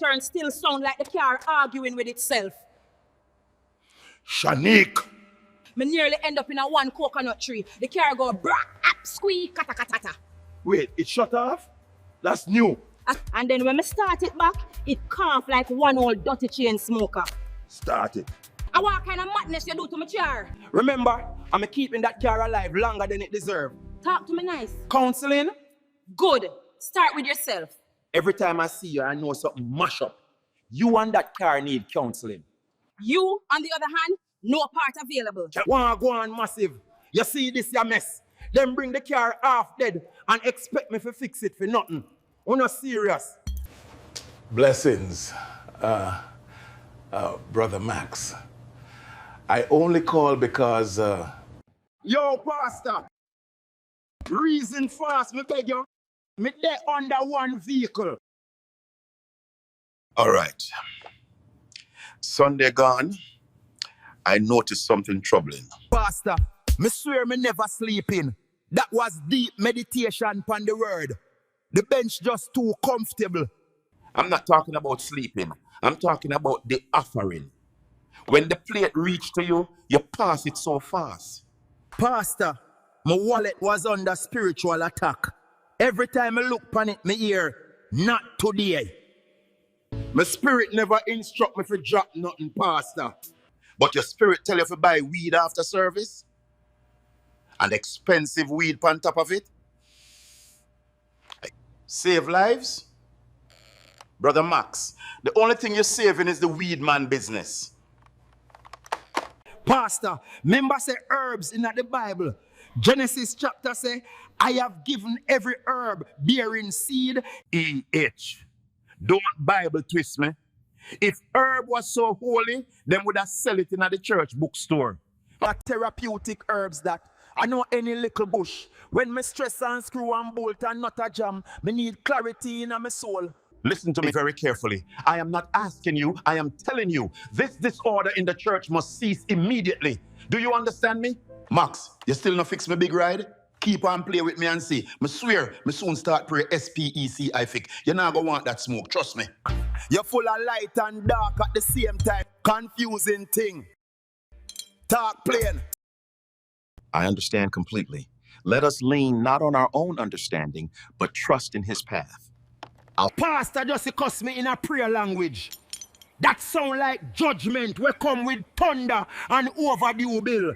turn still sound like the car arguing with itself. Shanique! Me nearly end up in a one coconut tree. The car go brah, ap, squeak, kata, kata, kata. Wait, it shut off? That's new. And then when me start it back, it cough like one old dirty chain smoker. Start it. And what kind of madness you do to my car? Remember, I'm keeping that car alive longer than it deserves. Talk to me nice. Counseling? Good. Start with yourself. Every time I see you, I know something mash up. You and that car need counseling. You, on the other hand, no part available. Go on massive. You see this your mess. Then bring the car half dead and expect me to fix it for nothing. We're not serious. Blessings, Brother Max. I only call because... Yo, Pastor. Reason fast, me beg you. Me there under one vehicle. All right. Sunday gone, I noticed something troubling. Pastor, me swear me never sleeping. That was deep meditation upon the word. The bench just too comfortable. I'm not talking about sleeping. I'm talking about the offering. When the plate reached to you, you pass it so fast. Pastor, my wallet was under spiritual attack. Every time I look upon it, me hear, not today. My spirit never instruct me to drop nothing, Pastor. But your spirit tell you to buy weed after service? And expensive weed on top of it? Save lives? Brother Max, the only thing you're saving is the weed man business. Pastor, remember say herbs in the Bible. Genesis chapter say, I have given every herb bearing seed. E.H. Don't Bible twist me. If herb was so holy, then would I sell it in the church bookstore? Therapeutic herbs that I know any little bush. When me stress and screw and bolt and not a jam, me need clarity in my soul. Listen to me very carefully. I am not asking you, I am telling you, this disorder in the church must cease immediately. Do you understand me? Max, you still not fix my big ride? Keep on play with me and see. Me swear, me soon start pray SPEC fix. You're not gonna want that smoke, trust me. You're full of light and dark at the same time. Confusing thing. Talk plain. I understand completely. Let us lean not on our own understanding, but trust in his path. Pastor just cuss me in a prayer language. That sound like judgment will come with thunder and overdue bill.